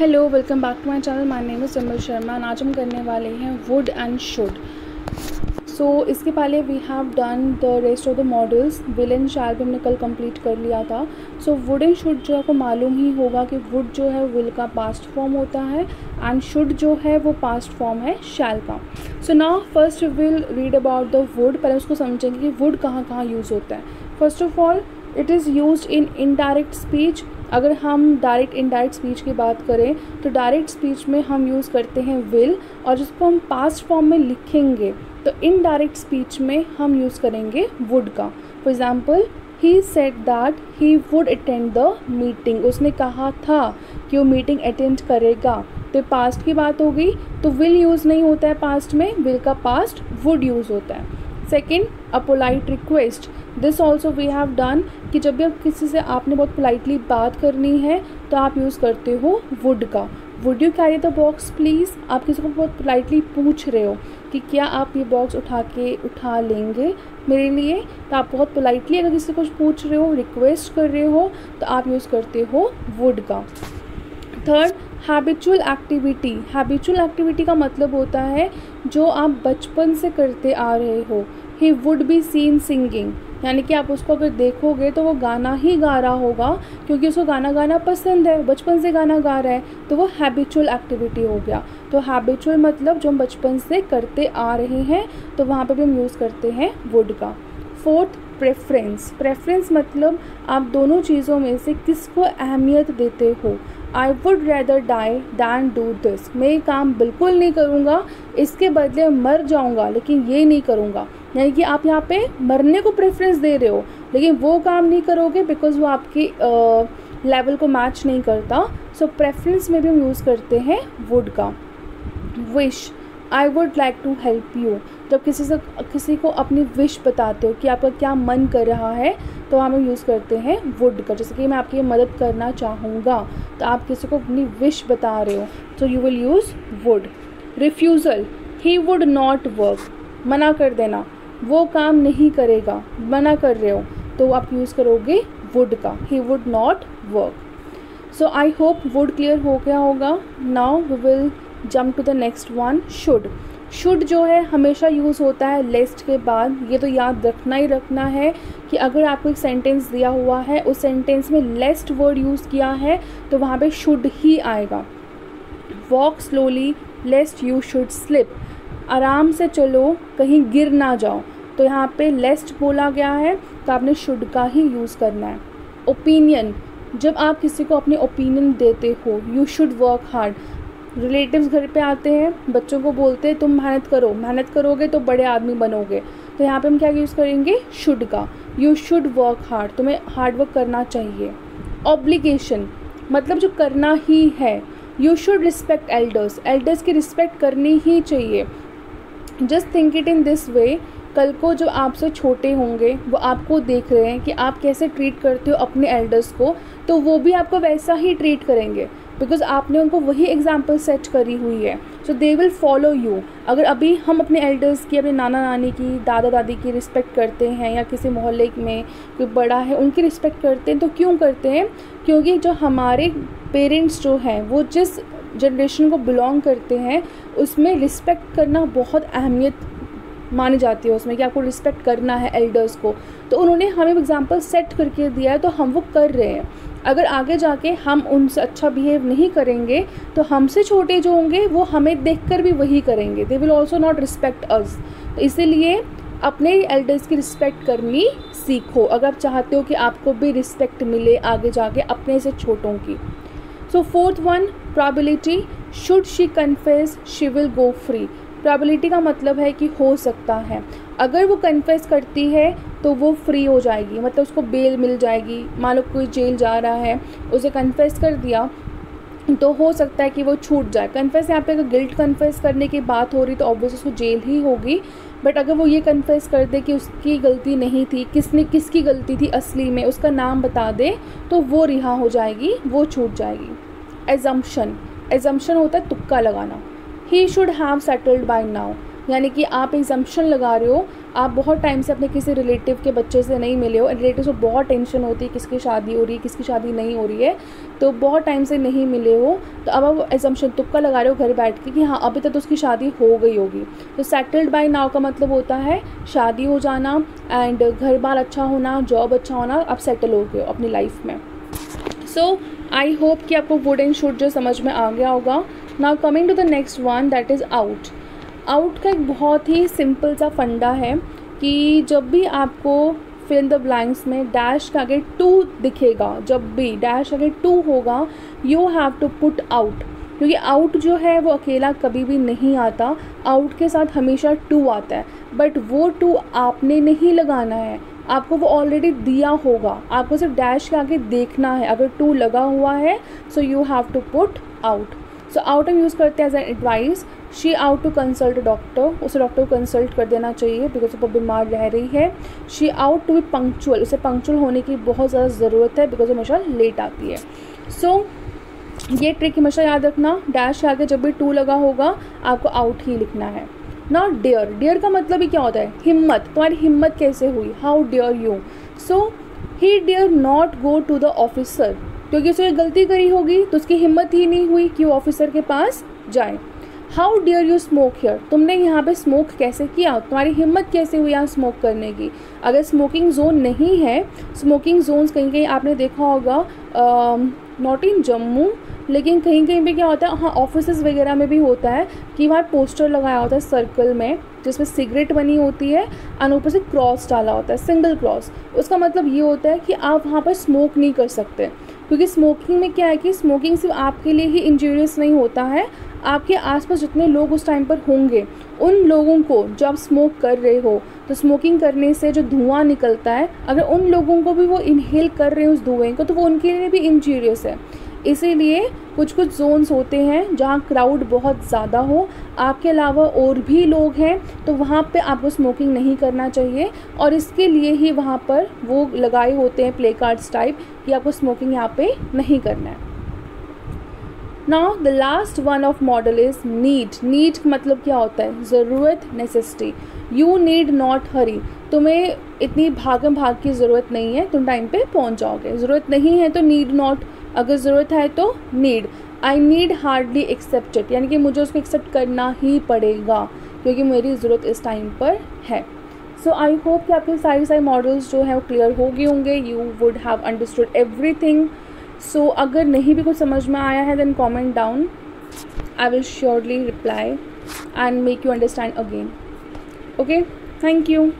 Hello, welcome back to my channel. My name is Simar Sharma and आज हम करने वाले हैं वुड एंड शुड। सो इसके पहले we have done the rest of the models. Will and shall भी हमने कल कंप्लीट कर लिया था। सो वुड एंड शुड जो आपको मालूम ही होगा कि वुड जो है विल का पास्ट फॉर्म होता है एंड शुड जो है वो पास्ट फॉर्म है शैल का। So now first will read about the wood. पहले उसको समझेंगे कि वुड कहाँ कहाँ यूज़ होता है। First of all it is used in indirect speech. अगर हम डायरेक्ट इनडायरेक्ट स्पीच की बात करें तो डायरेक्ट स्पीच में हम यूज़ करते हैं विल, और जिसको हम पास्ट फॉर्म में लिखेंगे तो इनडायरेक्ट स्पीच में हम यूज़ करेंगे वुड का। For example, he said that he would attend the meeting. उसने कहा था कि वो मीटिंग अटेंड करेगा। तो पास्ट की बात हो गई तो विल यूज़ नहीं होता है पास्ट में, विल का पास्ट वुड यूज़ होता है। Second, a polite request. This also we have done कि जब भी आप किसी से आपने बहुत पोलाइटली बात करनी है तो आप यूज़ करते हो वुड का। Would you carry the box please. आप किसी को बहुत पोलाइटली पूछ रहे हो कि क्या आप ये बॉक्स उठा लेंगे मेरे लिए, तो आप बहुत पोलाइटली अगर किसी को कुछ पूछ रहे हो, रिक्वेस्ट कर रहे हो, तो आप यूज़ करते हो वुड का। Third, habitual activity. Habitual activity का मतलब होता है जो आप बचपन से करते आ रहे हो। He would be seen singing, यानी कि आप उसको अगर देखोगे तो वो गाना ही गा रहा होगा क्योंकि उसको गाना गाना पसंद है, बचपन से गाना गा रहा है, तो वो हैबिचुअल एक्टिविटी हो गया। तो हैबिचुअल मतलब जो हम बचपन से करते आ रहे हैं, तो वहाँ पे भी हम यूज़ करते हैं वुड का। Fourth, preference. प्रेफरेंस मतलब आप दोनों चीज़ों में से किसको अहमियत देते हो। I would rather die than do this. मैं ये काम बिल्कुल नहीं करूँगा, इसके बदले मर जाऊँगा, लेकिन ये नहीं करूँगा। यानी कि आप यहाँ पे मरने को प्रेफरेंस दे रहे हो लेकिन वो काम नहीं करोगे बिकॉज वो आपकी लेवल को मैच नहीं करता। सो प्रेफरेंस में भी हम यूज़ करते हैं वुड का। Wish, I would like to help you. जब किसी को अपनी विश बताते हो कि आपका क्या मन कर रहा है तो हम यूज़ करते हैं वुड का। जैसे कि मैं आपकी मदद करना चाहूँगा, तो आप किसी को अपनी विश बता रहे हो तो you will use would. Refusal, he would not work. मना कर देना, वो काम नहीं करेगा, मना कर रहे हो, तो आप यूज़ करोगे वुड का। He would not work. So I hope would clear हो गया होगा। Now we will jump to the next one, should. Should जो है हमेशा यूज़ होता है लेस्ट के बाद। ये तो याद रखना ही रखना है कि अगर आपको एक सेंटेंस दिया हुआ है, उस सेंटेंस में लेस्ट वर्ड यूज़ किया है तो वहाँ पे शुड ही आएगा। Walk slowly लेस्ट you should slip. आराम से चलो, कहीं गिर ना जाओ, तो यहाँ पे लेस्ट बोला गया है तो आपने शुड का ही यूज़ करना है। ओपिनियन, जब आप किसी को अपने ओपिनियन देते हो, you should work hard. Relatives घर पे आते हैं, बच्चों को बोलते हैं तुम मेहनत करो, मेहनत करोगे तो बड़े आदमी बनोगे, तो यहाँ पे हम क्या यूज़ करेंगे शुड का। यू शुड वर्क हार्ड, तुम्हें हार्ड वर्क करना चाहिए। ऑब्लिगेशन मतलब जो करना ही है। You should respect elders, elders की रिस्पेक्ट करनी ही चाहिए। Just think it in this way, कल को जो आपसे छोटे होंगे वो आपको देख रहे हैं कि आप कैसे ट्रीट करते हो अपने एल्डर्स को, तो वो भी आपको वैसा ही ट्रीट करेंगे बिकॉज आपने उनको वही एग्जाम्पल सेट करी हुई है। सो दे विल फॉलो यू। अगर अभी हम अपने एल्डर्स की, अपने नाना नानी की, दादा दादी की रिस्पेक्ट करते हैं या किसी मोहल्ले में कोई बड़ा है उनकी रिस्पेक्ट करते हैं, तो क्यों करते हैं? क्योंकि जो हमारे पेरेंट्स जो हैं वो जिस जनरेशन को बिलोंग करते हैं उसमें रिस्पेक्ट करना बहुत अहमियत मानी जाती है उसमें, कि आपको रिस्पेक्ट करना है एल्डर्स को। तो उन्होंने हमें एग्जांपल सेट करके दिया है तो हम वो कर रहे हैं। अगर आगे जाके हम उनसे अच्छा बिहेव नहीं करेंगे तो हमसे छोटे जो होंगे वो हमें देखकर भी वही करेंगे। They will also not respect अस। तो इसीलिए अपने एल्डर्स की रिस्पेक्ट करनी सीखो अगर आप चाहते हो कि आपको भी रिस्पेक्ट मिले आगे जाके अपने से छोटों की। So fourth one, probability. Should she confess she will go free. Probability का मतलब है कि हो सकता है अगर वो कन्फेस करती है तो वो फ्री हो जाएगी, मतलब उसको बेल मिल जाएगी। मान लो कोई जेल जा रहा है, उसे कन्फेस कर दिया तो हो सकता है कि वो छूट जाए। कन्फेस यहाँ पे अगर गिल्ट कन्फेस करने की बात हो रही तो ऑब्वियसली उसको जेल ही होगी। बट अगर वो ये कन्फेस कर दे कि उसकी गलती नहीं थी, किसकी गलती थी असली में, उसका नाम बता दे, तो वो रिहा हो जाएगी, वो छूट जाएगी। एजम्पशन, एजम्पशन होता है तुक्का लगाना। He should have settled bye now. यानी कि आप एग्जम्पशन लगा रहे हो, आप बहुत टाइम से अपने किसी रिलेटिव के बच्चे से नहीं मिले हो, रिलेटिव को बहुत टेंशन होती है किसकी शादी हो रही है किसकी शादी नहीं हो रही है, तो बहुत टाइम से नहीं मिले हो, तो अब आप एग्जम्पशन तुक्का लगा रहे हो घर बैठ के कि हाँ अभी तक तो उसकी शादी हो गई होगी। तो सेटल्ड बाय नाउ का मतलब होता है शादी हो जाना एंड घर बार अच्छा होना, जॉब अच्छा होना, आप सेटल हो गए हो अपनी लाइफ में। सो आई होप कि आपको वुड एंड शुड जो समझ में आ गया होगा। Now coming to the next one, that is ought. Ought का एक बहुत ही सिंपल सा फंडा है कि जब भी आपको फिल इन द ब्लैंक्स में डैश के आगे टू दिखेगा, जब भी डैश के आगे टू होगा, you have to put ought, क्योंकि आउट जो है वो अकेला कभी भी नहीं आता, आउट के साथ हमेशा टू आता है, बट वो टू आपने नहीं लगाना है, आपको वो ऑलरेडी दिया होगा, आपको सिर्फ डैश के आगे देखना है। अगर टू लगा हुआ है so you have to put ought. So ought हम यूज़ करते हैं as an advice, she ought to consult doctor, उसे डॉक्टर को कंसल्ट कर देना चाहिए बिकॉज वो बीमार रह रही है। She ought to be punctual, उसे पंक्चुअल होने की बहुत ज़्यादा ज़रूरत है बिकॉज वो हमेशा लेट आती है। सो ये ट्रिक हमेशा याद रखना, डैश के आगे जब भी टू लगा होगा आपको आउट ही लिखना है। ना डेयर, डेयर का मतलब ही क्या होता है, हिम्मत, तुम्हारी हिम्मत कैसे हुई, how dare you. So he dare not go to the officer, क्योंकि उसने गलती करी होगी तो उसकी हिम्मत ही नहीं हुई कि वो ऑफिसर के पास जाए। How dare you smoke here, तुमने यहाँ पे स्मोक कैसे किया, तुम्हारी हिम्मत कैसे हुई यहाँ स्मोक करने की। अगर स्मोकिंग जोन नहीं है, स्मोकिंग जोन्स कहीं कहीं आपने देखा होगा, नॉट इन जम्मू लेकिन कहीं कहीं पे क्या होता है, हाँ ऑफिसेज वगैरह में भी होता है कि वहाँ पोस्टर लगाया होता है सर्कल में जिसमें सिगरेट बनी होती है और ऊपर से क्रॉस डाला होता है, सिंगल क्रॉस। उसका मतलब ये होता है कि आप वहाँ पर स्मोक नहीं कर सकते, क्योंकि स्मोकिंग में क्या है कि स्मोकिंग सिर्फ आपके लिए ही इंजूरियस नहीं होता है, आपके आसपास जितने लोग उस टाइम पर होंगे उन लोगों को, जो आप स्मोक कर रहे हो तो स्मोकिंग करने से जो धुआं निकलता है अगर उन लोगों को भी वो इनहेल कर रहे हैं उस धुएं को तो वो उनके लिए भी इंजूरियस है। इसीलिए कुछ कुछ जोन्स होते हैं जहाँ क्राउड बहुत ज़्यादा हो, आपके अलावा और भी लोग हैं, तो वहाँ पे आपको स्मोकिंग नहीं करना चाहिए और इसके लिए ही वहाँ पर वो लगाए होते हैं प्ले कार्ड्स टाइप कि आपको स्मोकिंग यहाँ पे नहीं करना है। Now the last one of model is need. Need मतलब क्या होता है, ज़रूरत, नेसेसिटी। यू नीड नॉट हरी, तुम्हें इतनी भागम भाग की ज़रूरत नहीं है, तुम टाइम पे पहुँच जाओगे। ज़रूरत नहीं है तो नीड नॉट, अगर ज़रूरत है तो need. I need hardly accept it, यानी कि मुझे उसको एक्सेप्ट करना ही पड़ेगा क्योंकि मेरी ज़रूरत इस टाइम पर है। सो आई होप कि आपके सारे मॉडल्स जो हैं वो क्लियर हो गए होंगे, you would have understood everything. So अगर नहीं भी कुछ समझ में आया है then comment down, I will surely reply and make you understand again. Okay, thank you.